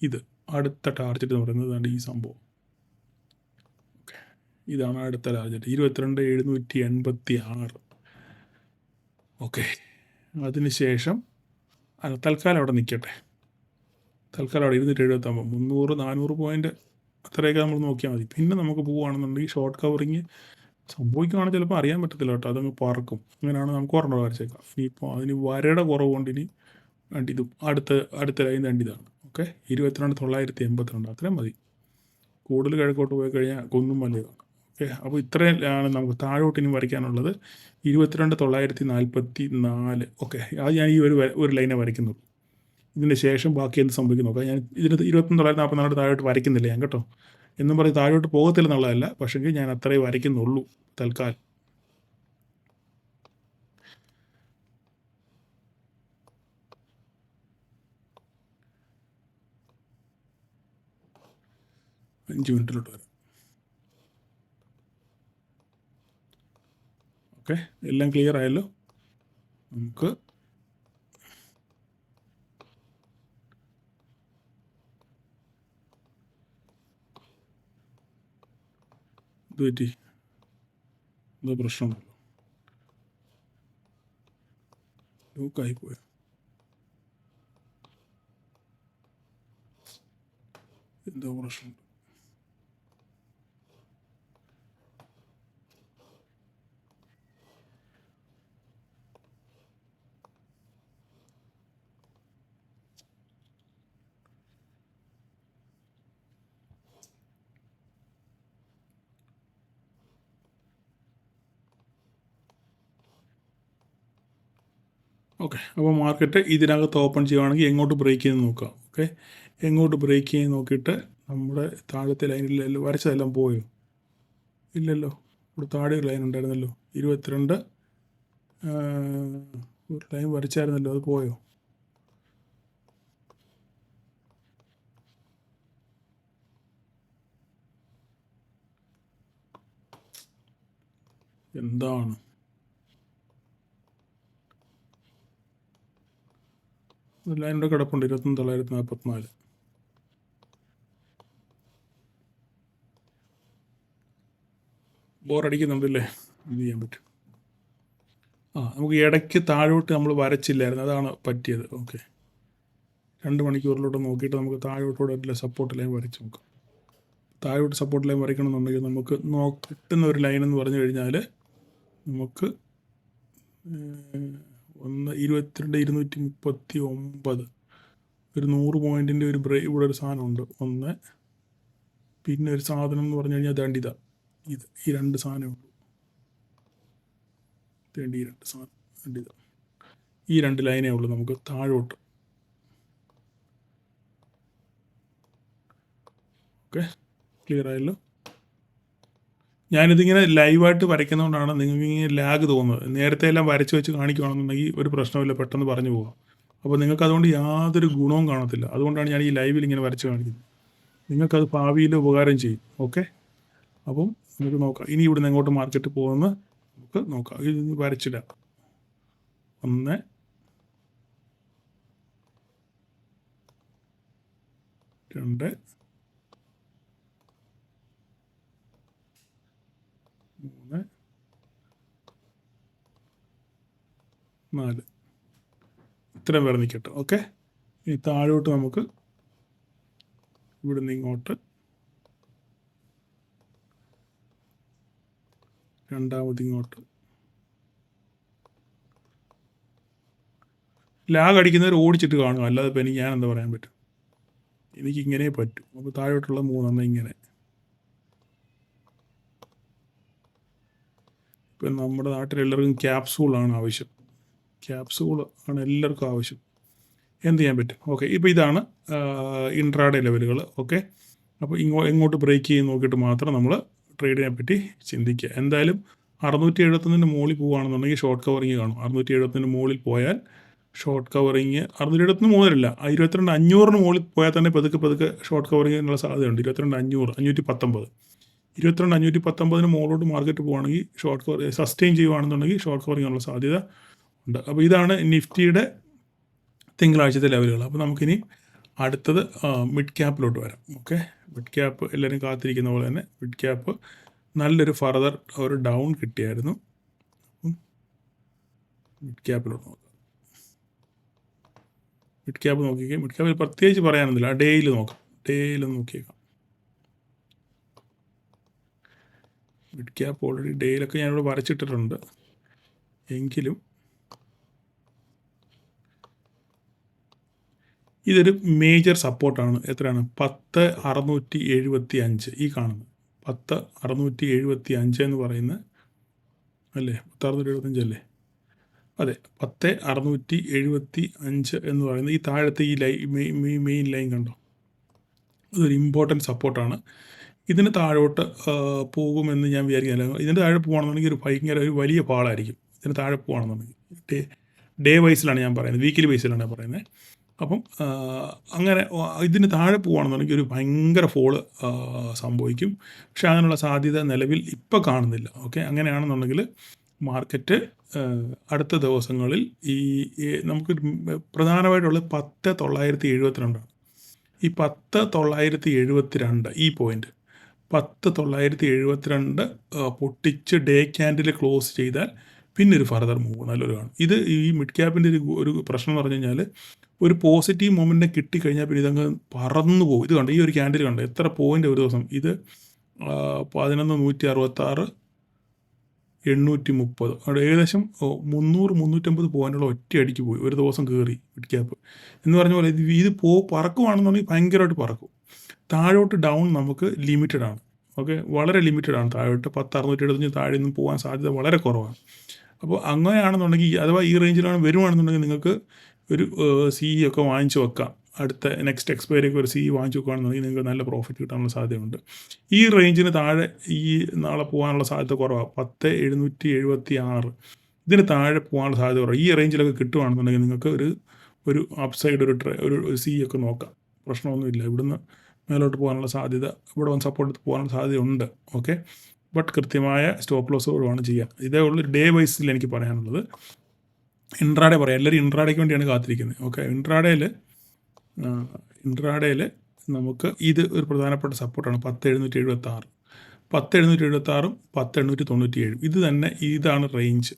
ഇത് അടുത്ത ടാർഗറ്റ് എന്ന് പറയുന്നത് ഈ സംഭവം. ഓക്കെ, ഇതാണ് അടുത്ത ടാർഗറ്റ് 22,786. ഓക്കെ, അതിനുശേഷം തൽക്കാലം അവിടെ നിൽക്കട്ടെ. തൽക്കാലം അവിടെ 279, 300, 400 പോയിൻ്റ് അത്രയൊക്കെ നമ്മൾ നോക്കിയാൽ മതി. പിന്നെ നമുക്ക് പോവുകയാണെന്നുണ്ടെങ്കിൽ ഷോർട്ട് കവറിങ് സംഭവിക്കുകയാണെങ്കിൽ ചിലപ്പോൾ അറിയാൻ പറ്റത്തില്ല കേട്ടോ, അതങ്ങ് പറക്കും. അങ്ങനെയാണ് നമുക്ക് ഒരെണ്ണം വരച്ചേക്കാം. ഇനിയിപ്പോൾ അതിന് വരയുടെ കുറവുകൊണ്ട് ഇനി ഇതും അടുത്ത ലൈൻ ഇതാണ്. ഓക്കെ, 22,982 അത്രയും മതി. കൂടുതൽ കിഴക്കോട്ട് പോയി കഴിഞ്ഞാൽ കുന്നും മലയാണ്. ഓക്കെ, അപ്പോൾ ഇത്രയാണ് നമുക്ക് താഴോട്ട് ഇനി വരയ്ക്കാനുള്ളത്. 22,944. ഓക്കെ, അത് ഞാൻ ഈ ഒരു ലൈനെ വരയ്ക്കുന്നുള്ളൂ. ഇതിന് ശേഷം ബാക്കി എന്ത് സംഭവിക്കും നോക്കാം. ഞാൻ ഇതിന് 21,944 താഴോട്ട് വരയ്ക്കുന്നില്ല ഞാൻ കേട്ടോ. എന്നും പറഞ്ഞ് താഴോട്ട് പോകത്തില്ല എന്നുള്ളതല്ല, പക്ഷെങ്കിൽ ഞാൻ അത്രയും വരയ്ക്കുന്നുള്ളൂ തൽക്കാലം. അഞ്ച് മിനിറ്റിലോട്ട് വരാം. ഓക്കെ, എല്ലാം ക്ലിയർ ആയല്ലോ. നമുക്ക് ഇത് പറ്റി എന്തോ പ്രശ്നമുണ്ടല്ലോ, ലൂക്കായിപ്പോയോ? എന്തോ പ്രശ്നമുണ്ട്. ഓക്കെ, അപ്പോൾ മാർക്കറ്റ് ഇതിനകത്ത് ഓപ്പൺ ചെയ്യുകയാണെങ്കിൽ എങ്ങോട്ട് ബ്രേക്ക് ചെയ്ത് നോക്കാം. ഓക്കെ, എങ്ങോട്ട് ബ്രേക്ക് ചെയ്ത് നോക്കിയിട്ട് നമ്മുടെ താഴത്തെ ലൈനിലെല്ലാം വരച്ചതെല്ലാം പോയോ? ഇല്ലല്ലോ, ഇവിടെ താഴെ ഒരു ലൈൻ ഉണ്ടായിരുന്നല്ലോ 22, ഒരു ലൈൻ വരച്ചായിരുന്നല്ലോ, അത് പോയോ? എന്താണ് ലൈനിൻ്റെ കിടപ്പുണ്ട് 21,944. ബോറടിക്കുന്നുണ്ടല്ലേ? എന്ത് ചെയ്യാൻ പറ്റും? നമുക്ക് ഇടയ്ക്ക് താഴോട്ട് നമ്മൾ വരച്ചില്ലായിരുന്നു, അതാണ് പറ്റിയത്. ഓക്കെ, 2 മണിക്കൂറിലോട്ട് നോക്കിയിട്ട് നമുക്ക് താഴോട്ടോടെ എല്ലാ സപ്പോർട്ട് ലൈൻ വരച്ച് നോക്കാം. താഴോട്ട് സപ്പോർട്ട് ലൈൻ വരയ്ക്കണമെന്നുണ്ടെങ്കിൽ നമുക്ക് കിട്ടുന്ന ഒരു ലൈൻ എന്ന് പറഞ്ഞു കഴിഞ്ഞാൽ നമുക്ക് 22,239 ഒരു 100 പോയിൻറ്റിൻ്റെ ഒരു ഇവിടെ ഒരു സാധനമുണ്ട്. പിന്നെ ഒരു സാധനം എന്ന് പറഞ്ഞു കഴിഞ്ഞാൽ ദണ്ഡിത ഇത് ഈ 2 സാധനമേ ഉള്ളൂ. ഈ 2 സാധനം ദണ്ഡിത, ഈ 2 ലൈനേ ഉള്ളൂ നമുക്ക് താഴോട്ട്. ഓക്കെ, ക്ലിയർ ആയല്ലോ. ഞാനിതിങ്ങനെ ലൈവായിട്ട് വരയ്ക്കുന്നതുകൊണ്ടാണ് നിങ്ങൾക്ക് ഇങ്ങനെ ലാഗ് തോന്നുന്നത്. നേരത്തെ എല്ലാം വരച്ച് വെച്ച് കാണിക്കുകയാണെന്നുണ്ടെങ്കിൽ ഒരു പ്രശ്നമില്ല, പെട്ടെന്ന് പറഞ്ഞു പോകാം. അപ്പോൾ നിങ്ങൾക്ക് അതുകൊണ്ട് യാതൊരു ഗുണവും കാണത്തില്ല. അതുകൊണ്ടാണ് ഞാൻ ഈ ലൈവിൽ ഇങ്ങനെ വരച്ച് കാണിക്കുന്നത്. നിങ്ങൾക്കത് ഭാവിയിൽ ഉപകാരം ചെയ്യും. ഓക്കെ, അപ്പം നമുക്ക് നോക്കാം. ഇനി ഇവിടുന്ന് എങ്ങോട്ട് മാർക്കറ്റ് പോകുന്നത് നമുക്ക് നോക്കാം. ഇത് വരച്ചിടാം. 1, 2, 3, 4 ഇത്രയും പേർ നിൽക്കട്ടെ. ഓക്കെ, ഇനി താഴോട്ട് നമുക്ക് ഇവിടുന്ന് ഇങ്ങോട്ട് രണ്ടാമത് ഇങ്ങോട്ട് ലാഗ് അടിക്കുന്നവർ ഓടിച്ചിട്ട് കാണുക, അല്ലാതെ ഇപ്പം എനിക്ക് ഞാൻ എന്താ പറയാൻ പറ്റും? എനിക്കിങ്ങനെ പറ്റും. അപ്പോൾ താഴോട്ടുള്ള 3 ഇങ്ങനെ. ഇപ്പം നമ്മുടെ നാട്ടിൽ എല്ലാവർക്കും ക്യാപ്സൂളാണ് ആവശ്യം. ക്യാപ്സൂൾ ആണ് എല്ലാവർക്കും ആവശ്യം. എന്ത് ചെയ്യാൻ പറ്റും? ഓക്കെ, ഇപ്പോൾ ഇതാണ് ഇൻട്രാഡേ ലെവലുകൾ. ഓക്കെ, അപ്പോൾ എങ്ങോട്ട് ബ്രേക്ക് ചെയ്ത് നോക്കിയിട്ട് മാത്രം നമ്മൾ ട്രേഡിനെ പറ്റി ചിന്തിക്കുക. എന്തായാലും 671 മുകളിൽ പോവുകയാണെന്നുണ്ടെങ്കിൽ ഷോർട്ട് കവറിങ് കാണും. 671 മുകളിൽ പോയാൽ ഷോർട്ട് കവറിങ് 670 മുകളിലല്ല, 22,500 മുകളിൽ പോയാൽ തന്നെ പതുക്കെ ഷോർട്ട് കവറിങ്ങിനുള്ള സാധ്യതയുണ്ട്. 22,500, 519, 22,519 മുകളിലോട്ട് മാർക്കറ്റ് പോവുകയാണെങ്കിൽ ഷോർട്ട് കവർ സസ്റ്റെയിൻ ചെയ്യുകയാണെന്നുണ്ടെങ്കിൽ ഷോർട്ട് കവറിങ്ങിനുള്ള സാധ്യത ഉണ്ട്. അപ്പോൾ ഇതാണ് നിഫ്റ്റിയുടെ തിങ്കളാഴ്ചത്തെ ലെവലുകൾ. അപ്പോൾ നമുക്കിനി അടുത്തത് മിഡ് ക്യാപ്പിലോട്ട് വരാം. ഓക്കെ, മിഡ് ക്യാപ്പ് എല്ലാവരും കാത്തിരിക്കുന്ന പോലെ തന്നെ മിഡ് ക്യാപ്പ് നല്ലൊരു ഫർദർ ഒരു ഡൗൺ കിട്ടിയായിരുന്നു. മിഡ് ക്യാപ്പിലോട്ട് നോക്കാം. മിഡ് ക്യാപ്പ് നോക്കിക്കേ. മിഡ് ക്യാപ്പിൽ പ്രത്യേകിച്ച് പറയാനൊന്നുമില്ല. ഡേയിൽ നോക്കാം. ഡേയിൽ നോക്കിയേക്കാം. മിഡ് ക്യാപ്പ് ഓൾറെഡി ഡേയിലൊക്കെ ഞാനിവിടെ വരച്ചിട്ടിട്ടുണ്ട്. എങ്കിലും ഇതൊരു മേജർ സപ്പോർട്ടാണ്. എത്രയാണ്? 10,675 ഈ കാണുന്നത്. 10,675 എന്ന് പറയുന്ന അല്ലേ? 10,675 അല്ലേ? അതെ, 10,675 എന്ന് പറയുന്നത് ഈ താഴത്തെ ഈ മെയിൻ ലൈൻ കണ്ടോ? അതൊരു ഇമ്പോർട്ടൻറ്റ് സപ്പോർട്ടാണ്. ഇതിന് താഴോട്ട് പോകുമെന്ന് ഞാൻ വിചാരിക്കുന്നില്ല. ഇതിൻ്റെ താഴെ പോകുകയാണെന്നുണ്ടെങ്കിൽ ഒരു വലിയ പാളായിരിക്കും. ഇതിന് താഴെ പോകുകയാണെന്നുണ്ടെങ്കിൽ ഡേ വൈസിലാണ് ഞാൻ പറയുന്നത്, വീക്കിലി ബേസിലാണ് ഞാൻ പറയുന്നത്. അപ്പം അങ്ങനെ ഇതിന് താഴെ പോകുകയാണെന്നുണ്ടെങ്കിൽ ഒരു ഭയങ്കര ഫോള് സംഭവിക്കും. പക്ഷെ അങ്ങനെയുള്ള സാധ്യത നിലവിൽ ഇപ്പോൾ കാണുന്നില്ല. ഓക്കെ, അങ്ങനെയാണെന്നുണ്ടെങ്കിൽ മാർക്കറ്റ് അടുത്ത ദിവസങ്ങളിൽ നമുക്ക് പ്രധാനമായിട്ടുള്ളത് 10,972 ഈ 10,972 ഈ പോയിൻ്റ് 10,972 പൊട്ടിച്ച് ഡേ ക്യാൻഡിൽ ക്ലോസ് ചെയ്താൽ പിന്നെ ഒരു ഫർദർ മൂവ് നല്ലൊരു കാണും. ഇത് ഈ മിഡ് ക്യാപ്പിൻ്റെ ഒരു പ്രശ്നം എന്ന് പറഞ്ഞു കഴിഞ്ഞാൽ ഒരു പോസിറ്റീവ് മൊമെൻറ്റ് കിട്ടിക്കഴിഞ്ഞാൽ പിന്നെ ഇതങ്ങ് പറന്നു പോകും. ഇത് കണ്ടോ, ഈ ഒരു ക്യാൻഡിൽ കണ്ടോ എത്ര പോയിൻ്റ് ഒരു ദിവസം? ഇത് 11,166, 830, അവിടെ ഏകദേശം 300-350 പോയിന്റുള്ള ഒറ്റയടിക്ക് പോയി ഒരു ദിവസം കയറി മിഡ് ക്യാപ്പ് എന്ന് പറഞ്ഞ പോലെ. ഇത് പറക്കുവാണെന്നുണ്ടെങ്കിൽ ഭയങ്കരമായിട്ട് പറക്കും. താഴോട്ട് ഡൗൺ നമുക്ക് ലിമിറ്റഡ് ആണ്. ഓക്കെ, വളരെ ലിമിറ്റഡ് ആണ്. താഴോട്ട് 10,675 താഴെ ഒന്നും പോകാൻ സാധ്യത വളരെ കുറവാണ്. അപ്പോൾ അങ്ങനെയാണെന്നുണ്ടെങ്കിൽ അഥവാ ഈ റേഞ്ചിലാണ് വരുവാണെന്നുണ്ടെങ്കിൽ നിങ്ങൾക്ക് ഒരു CE ഒക്കെ വാങ്ങിച്ചു വെക്കാം. അടുത്ത നെക്സ്റ്റ് എക്സ്പയറിയൊക്കെ ഒരു CE വാങ്ങിച്ചു വെക്കുകയാണെന്നുണ്ടെങ്കിൽ നിങ്ങൾക്ക് നല്ല പ്രോഫിറ്റ് കിട്ടാനുള്ള സാധ്യതയുണ്ട്. ഈ റേഞ്ചിന് താഴെ ഈ നാളെ പോകാനുള്ള സാധ്യത കുറവാണ്. 10,776 ഇതിന് താഴെ പോകാനുള്ള സാധ്യത കുറവ്. ഈ റേഞ്ചിലൊക്കെ കിട്ടുകയാണെന്നുണ്ടെങ്കിൽ നിങ്ങൾക്ക് ഒരു അപ്സൈഡ് ഒരു CE ഒക്കെ നോക്കാം. പ്രശ്നമൊന്നുമില്ല. ഇവിടുന്ന് മേലോട്ട് പോകാനുള്ള സാധ്യത, ഇവിടെ വന്ന് സപ്പോർട്ട് പോകാനുള്ള സാധ്യതയുണ്ട്. ഓക്കെ, ബട്ട് കൃത്യമായ സ്റ്റോപ്പ് ലോസോടുമാണ് ചെയ്യുക. ഇതേ ഉള്ളൂ ഡേ വൈസിൽ എനിക്ക് പറയാനുള്ളത്. ഇൻട്രാഡേ പറയാം. എല്ലാവരും ഇൻട്രാഡേക്ക് വേണ്ടിയാണ് കാത്തിരിക്കുന്നത്. ഓക്കെ, ഇൻട്രാഡേയിൽ നമുക്ക് ഇത് ഒരു പ്രധാനപ്പെട്ട സപ്പോർട്ടാണ്. 10,776, 10,776, 10,897 ഇത് തന്നെ. ഇതാണ് റേഞ്ച്.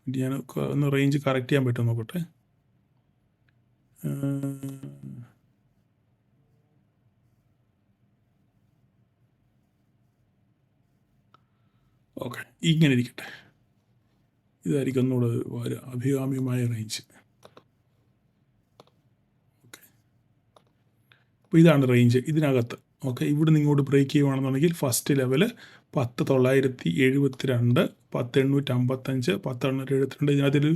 ഞാൻ ഒന്ന് റേഞ്ച് കറക്റ്റ് ചെയ്യാൻ പറ്റുമോ നോക്കട്ടെ. ഓക്കെ, ഇങ്ങനെ ഇരിക്കട്ടെ. ഇതായിരിക്കും ഒന്നുകൂടെ ഒരു അഭികാമ്യമായ റേഞ്ച്. ഓക്കെ, അപ്പോൾ ഇതാണ് റേഞ്ച് ഇതിനകത്ത്. ഓക്കെ, ഇവിടെ നിന്ന് ഇങ്ങോട്ട് ബ്രേക്ക് ചെയ്യുകയാണെന്നുണ്ടെങ്കിൽ ഫസ്റ്റ് ലെവല് 10,972, 10,855, 10,872. ഇതിനകത്തൊരു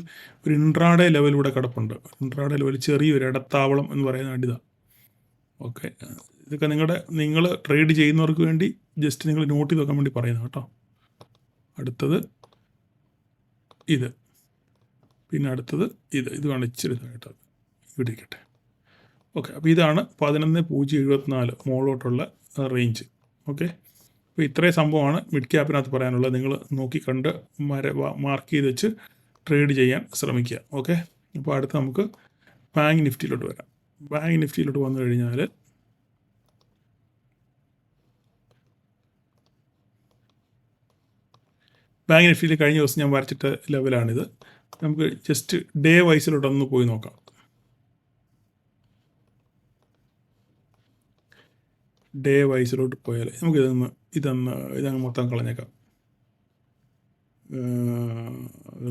ഇൻട്രാഡേ ലെവൽ ഇവിടെ കിടപ്പുണ്ട്. ഇൻട്രാഡേ ലെവൽ ചെറിയൊരു ഇടത്താവളം എന്ന് പറയുന്ന ഇതാണ്. ഓക്കെ, ഇതൊക്കെ നിങ്ങൾ ട്രേഡ് ചെയ്യുന്നവർക്ക് വേണ്ടി ജസ്റ്റ് നിങ്ങൾ നോട്ട് ചെയ്ത് വെക്കാൻ വേണ്ടി പറയുന്നത് കേട്ടോ. അടുത്തത് ഇത്, പിന്നെ അടുത്തത് ഇത് വേണം ഇച്ചിരി കേട്ടോ, ഇവിടെ ഇരിക്കട്ടെ. ഓക്കെ, അപ്പോൾ ഇതാണ് 11,074 മുകളിലോട്ടുള്ള റേഞ്ച്. ഓക്കെ, അപ്പോൾ ഇത്രയും സംഭവമാണ് മിഡ് ക്യാപ്പിനകത്ത് പറയാനുള്ളത്. നിങ്ങൾ നോക്കിക്കണ്ട് മാർക്ക് ചെയ്ത് വെച്ച് ട്രേഡ് ചെയ്യാൻ ശ്രമിക്കുക. ഓക്കെ, അപ്പോൾ അടുത്ത് നമുക്ക് ബാങ്ക് നിഫ്റ്റിയിലോട്ട് വരാം. ബാങ്ക് നിഫ്റ്റിയിലോട്ട് വന്നു കഴിഞ്ഞാൽ ബാങ്ക് നിഫ്റ്റിയിൽ കഴിഞ്ഞ ദിവസം ഞാൻ വരച്ചിട്ട ലെവലാണിത്. നമുക്ക് ജസ്റ്റ് ഡേ വൈസിലോട്ടൊന്ന് പോയി നോക്കാം. ഡേ വൈസിലോട്ട് പോയാൽ നമുക്ക് ഇതങ്ങ് മൊത്തം കളഞ്ഞേക്കാം.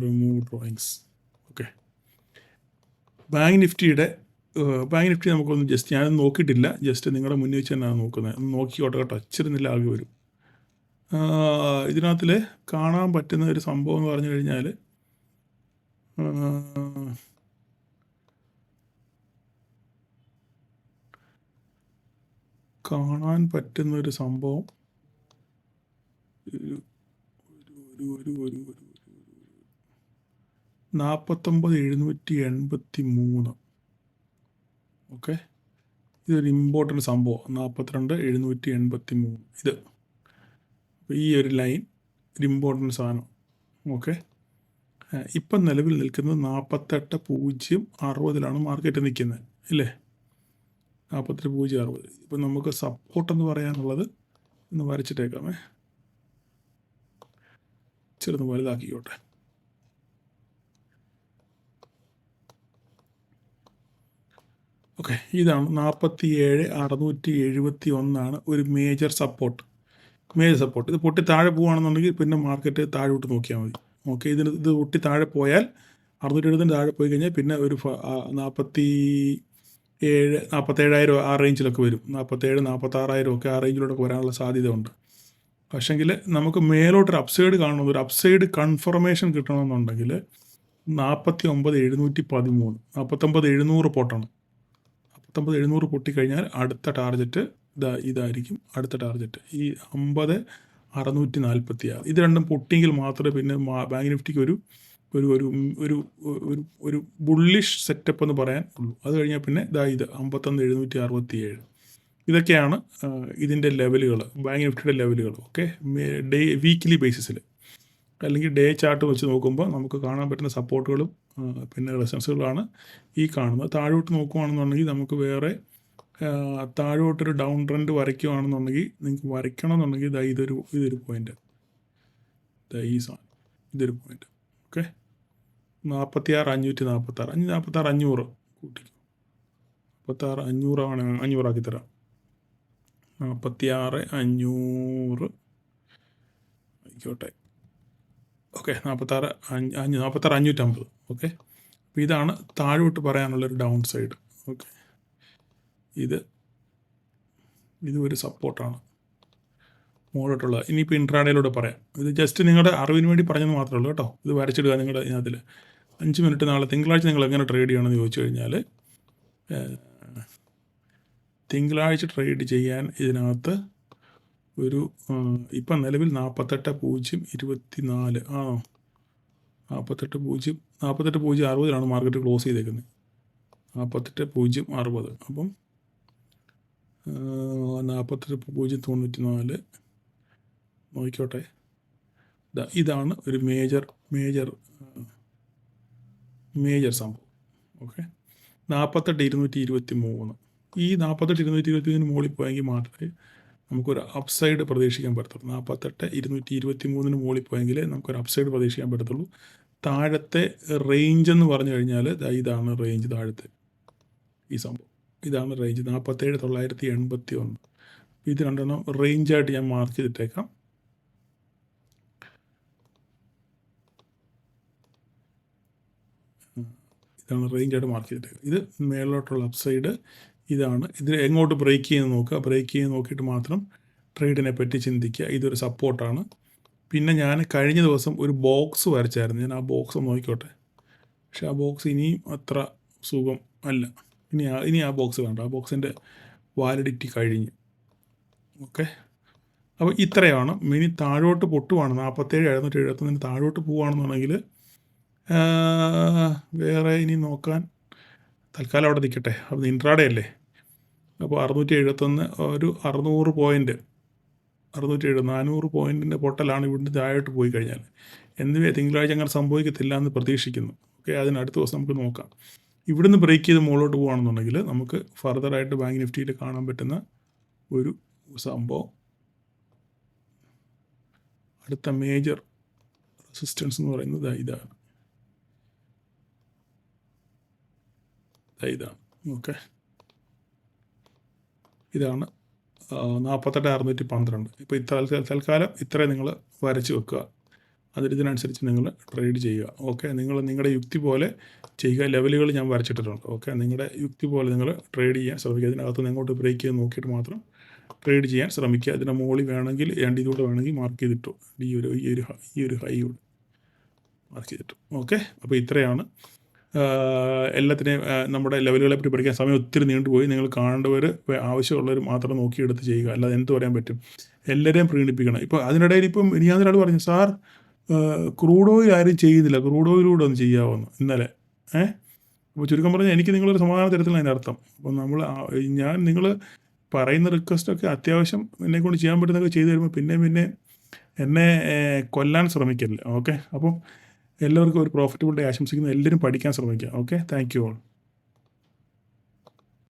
Remove drawings. Okay, bank Nifty നമുക്കൊന്ന് ജസ്റ്റ് ഞാനൊന്നും നോക്കിയിട്ടില്ല. ജസ്റ്റ് നിങ്ങളുടെ മുന്നിൽ വെച്ച് തന്നെയാണ് നോക്കുന്നത്. ഒന്ന് നോക്കിക്കോട്ടെ കേട്ടോ. ഇച്ചിരുന്നില്ല ആകെ വരും. ഇതിനകത്തിൽ കാണാൻ പറ്റുന്ന ഒരു സംഭവം എന്ന് പറഞ്ഞു കഴിഞ്ഞാൽ കാണാൻ പറ്റുന്ന ഒരു സംഭവം ഒരു ഒരു ഒരു ഒരു ഒരു 49,783. ഓക്കെ, ഇതൊരു ഇമ്പോർട്ടൻ്റ് സംഭവം. 42,783 ഇത്. അപ്പോൾ ഈ ഒരു ലൈൻ ഒരു ഇമ്പോർട്ടൻ്റ് സാധനം. ഓക്കെ, ഇപ്പം നിലവിൽ നിൽക്കുന്നത് 48,060 മാർക്കറ്റ് നിൽക്കുന്നത് ഇല്ലേ? 48,060. ഇപ്പം നമുക്ക് സപ്പോർട്ടെന്ന് പറയാനുള്ളത് ഒന്ന് വരച്ചിട്ടേക്കാമേ, ചെറുത് വലുതാക്കിക്കോട്ടെ. ഓക്കെ, ഇതാണ് 47,671 ഒരു മേജർ സപ്പോർട്ട്. ഇത് പൊട്ടി താഴെ പോവുകയാണെന്നുണ്ടെങ്കിൽ പിന്നെ മാർക്കറ്റ് താഴോട്ട് നോക്കിയാൽ മതി. ഓക്കെ, ഇത് പൊട്ടി താഴെ പോയാൽ 670 താഴെ പോയി കഴിഞ്ഞാൽ പിന്നെ ഒരു 47,000 ആ റേഞ്ചിലൊക്കെ വരും. 47,000-46,000 ഒക്കെ ആ റേഞ്ചിലോട്ടൊക്കെ വരാനുള്ള സാധ്യത ഉണ്ട്. പക്ഷെങ്കിൽ നമുക്ക് മേലോട്ടൊരു അപ്സൈഡ് കാണണം, ഒരു അപ്സൈഡ് കൺഫർമേഷൻ കിട്ടണമെന്നുണ്ടെങ്കിൽ 49,713, 49,700 പൊട്ടണം. 49,700 പൊട്ടിക്കഴിഞ്ഞാൽ അടുത്ത ടാർഗറ്റ് ഇതായിരിക്കും. അടുത്ത ടാർഗറ്റ് ഈ 50,646. ഇത് രണ്ടും പൊട്ടിയെങ്കിൽ മാത്രമേ പിന്നെ ബാങ്ക് നിഫ്റ്റിക്ക് ഒരു ഒരു ഒരു ഒരു ഒരു ബുള്ളിഷ് സെറ്റപ്പ് എന്ന് പറയാൻ ഉള്ളൂ. അത് കഴിഞ്ഞാൽ പിന്നെ ഇത് 51,767. ഇതൊക്കെയാണ് ഇതിൻ്റെ ലെവലുകൾ, ബാങ്ക് നിഫ്റ്റിയുടെ ലെവലുകൾ. ഓക്കെ, വീക്ക്ലി ബേസിസിൽ അല്ലെങ്കിൽ ഡേ ചാർട്ട് വെച്ച് നോക്കുമ്പോൾ നമുക്ക് കാണാൻ പറ്റുന്ന സപ്പോർട്ടുകളും പിന്നെ റെസിസ്റ്റൻസുകളാണ് ഈ കാണുന്നത്. താഴോട്ട് നോക്കുകയാണെന്നുണ്ടെങ്കിൽ നമുക്ക് വേറെ താഴോട്ടൊരു ഡൗൺ ട്രെൻഡ് വരയ്ക്കുകയാണെന്നുണ്ടെങ്കിൽ നിങ്ങൾക്ക് വരയ്ക്കണമെന്നുണ്ടെങ്കിൽ ഇതൊരു പോയിൻ്റ്, ഈ സാധനം ഇതൊരു പോയിൻ്റ്. ഓക്കെ, 46,546 കൂട്ടിക്കും. 46,500 500 തരാം. 46,500 ആയിക്കോട്ടെ. ഓക്കെ, 46,550. ഓക്കെ, അപ്പോൾ ഇതാണ് താഴോട്ട് പറയാനുള്ളൊരു ഡൗൺ സൈഡ്. ഓക്കെ, ഇത് ഒരു സപ്പോർട്ടാണ് മുകളിലോട്ടുള്ള. ഇനിയിപ്പോൾ ഇൻട്രാഡേയിലൂടെ പറയാം. ഇത് ജസ്റ്റ് നിങ്ങളുടെ അറിവിന് വേണ്ടി പറഞ്ഞത് മാത്രമേ ഉള്ളൂ കേട്ടോ. ഇത് വരച്ചിടുക നിങ്ങളുടെ ഇതിനകത്തിൽ. 5 മിനിറ്റ് നാളെ തിങ്കളാഴ്ച നിങ്ങൾ എങ്ങനെ ട്രേഡ് ചെയ്യണമെന്ന് ചോദിച്ചു കഴിഞ്ഞാൽ, തിങ്കളാഴ്ച ട്രേഡ് ചെയ്യാൻ ഇതിനകത്ത് ഒരു ഇപ്പം നിലവിൽ 48,024 ആണോ? 48,060 മാർക്കറ്റ് ക്ലോസ് ചെയ്തേക്കുന്നത്. 48,060. അപ്പം 48,094 നോക്കിക്കോട്ടെ. ഇതാണ് ഒരു മേജർ സംഭവം. ഓക്കെ, 48,223. ഈ 48,223 മുകളിൽ പോയെങ്കിൽ മാത്രമേ നമുക്കൊരു അപ്സൈഡ് പ്രതീക്ഷിക്കാൻ പറ്റത്തുള്ളൂ. 48,223 മുകളിൽ പോയെങ്കിൽ നമുക്കൊരു അപ്സൈഡ് പ്രതീക്ഷിക്കാൻ പറ്റത്തുള്ളൂ. താഴത്തെ റേഞ്ച് എന്ന് പറഞ്ഞു കഴിഞ്ഞാൽ ഇതാണ് റേഞ്ച്. താഴത്തെ ഈ സംഭവം ഇതാണ് റേഞ്ച്, 47,981. ഇത് രണ്ടെണ്ണം റേഞ്ചായിട്ട് ഞാൻ മാർക്ക് ചെയ്തിട്ടേക്കാം. ഇതാണ് റേഞ്ചായിട്ട് മാർക്ക് ചെയ്തിട്ടേക്കാം. ഇത് മേളിലോട്ടുള്ള അപ്സൈഡ് ഇതാണ്. ഇത് എങ്ങോട്ട് ബ്രേക്ക് ചെയ്യുന്നത് നോക്കുക. ബ്രേക്ക് ചെയ്ത് നോക്കിയിട്ട് മാത്രം ട്രേഡിനെ പറ്റി ചിന്തിക്കുക. ഇതൊരു സപ്പോർട്ടാണ്. പിന്നെ ഞാൻ കഴിഞ്ഞ ദിവസം ഒരു ബോക്സ് വരച്ചായിരുന്നു. ഞാൻ ആ ബോക്സ് നോക്കിക്കോട്ടെ. പക്ഷേ ആ ബോക്സ് ഇനിയും അത്ര സുഖം അല്ല. ഇനി ആ ബോക്സ് വേണ്ട. ആ ബോക്സിൻ്റെ വാലിഡിറ്റി കഴിഞ്ഞു. ഓക്കെ, അപ്പോൾ ഇത്രയാണ്. ഇനി താഴോട്ട് പൊട്ടുവാണ് 47,771 താഴോട്ട് പോവുകയാണെന്നുണ്ടെങ്കിൽ വേറെ ഇനി നോക്കാൻ തൽക്കാലം അവിടെ നിൽക്കട്ടെ. അത് ഇൻട്രാഡേ അല്ലേ. അപ്പോൾ 671 ഒരു 600 പോയിൻറ്റ് 400 പോയിൻറ്റിൻ്റെ പൊട്ടലാണ് ഇവിടുന്ന് താഴോട്ട് പോയി കഴിഞ്ഞാൽ. എന്നിവ തിങ്കളാഴ്ച അങ്ങനെ സംഭവിക്കത്തില്ല എന്ന് പ്രതീക്ഷിക്കുന്നു. ഓക്കെ, അതിനടുത്ത ദിവസം നമുക്ക് നോക്കാം. ഇവിടുന്ന് ബ്രേക്ക് ചെയ്ത് മുകളിലോട്ട് പോകുകയാണെന്നുണ്ടെങ്കിൽ നമുക്ക് ഫർദറായിട്ട് ബാങ്ക് നിഫ്റ്റിയിൽ കാണാൻ പറ്റുന്ന ഒരു സംഭവം, അടുത്ത മേജർ റെസിസ്റ്റൻസ് എന്ന് പറയുന്നത് ഇതാണ്. ഓക്കെ, ഇതാണ് 48,612. ഇപ്പോൾ തൽക്കാലം ഇത്രയും നിങ്ങൾ വരച്ച് വെക്കുക. ഇതിനനുസരിച്ച് നിങ്ങൾ ട്രേഡ് ചെയ്യുക. ഓക്കെ, നിങ്ങൾ നിങ്ങളുടെ യുക്തി പോലെ ചെയ്യുക. ലെവലുകൾ ഞാൻ വരച്ചിട്ടിട്ടുണ്ട്. ഓക്കെ, നിങ്ങളുടെ യുക്തി പോലെ നിങ്ങൾ ട്രേഡ് ചെയ്യാൻ ശ്രമിക്കുക. ഇതിനകത്ത് ഇങ്ങോട്ട് ബ്രേക്ക് ചെയ്ത് നോക്കിയിട്ട് മാത്രം ട്രേഡ് ചെയ്യാൻ ശ്രമിക്കുക. ഇതിൻ്റെ മുകളിൽ വേണമെങ്കിൽ ഇതിലൂടെ വേണമെങ്കിൽ മാർക്ക് ചെയ്തിട്ടു. ഈ ഒരു ഹൈ മാർക്ക് ചെയ്തിട്ടു. ഓക്കെ, അപ്പോൾ ഇത്രയാണ് എല്ലാത്തിനെയും നമ്മുടെ ലെവലുകളെ പറ്റി പഠിക്കാൻ സമയം ഒത്തിരി നീണ്ടുപോയി. നിങ്ങൾ കാണേണ്ടവർ ആവശ്യമുള്ളവർ മാത്രം നോക്കിയെടുത്ത് ചെയ്യുക, അല്ലാതെ എന്ത് പറയാൻ പറ്റും. എല്ലാവരെയും പ്രീണിപ്പിക്കണം. ഇപ്പോൾ അതിനിടയിൽ ഇപ്പം ഞാനൊരാൾ പറഞ്ഞു, സാർ ക്രൂഡ് ഓയിൽ ആരും ചെയ്യുന്നില്ല, ക്രൂഡ് ഓയിലൂടെ ഒന്ന് ചെയ്യാമെന്ന് ഇന്നലെ. അപ്പോൾ ചുരുക്കം പറഞ്ഞാൽ എനിക്ക് നിങ്ങളൊരു സമാധാന തരത്തിലാണ് അതിൻ്റെ അർത്ഥം. അപ്പം ഞാൻ നിങ്ങൾ പറയുന്ന റിക്വസ്റ്റൊക്കെ അത്യാവശ്യം എന്നെക്കൊണ്ട് ചെയ്യാൻ പറ്റുന്നതൊക്കെ ചെയ്തു തരുമ്പോൾ പിന്നെ എന്നെ കൊല്ലാൻ ശ്രമിക്കരുത്. ഓക്കെ, അപ്പം എല്ലാവർക്കും ഒരു പ്രോഫിറ്റബിൾ ഡേ ആശംസിക്കുന്നു. എല്ലാവരും പഠിക്കാൻ ശ്രമിക്കുക. Okay, thank you all.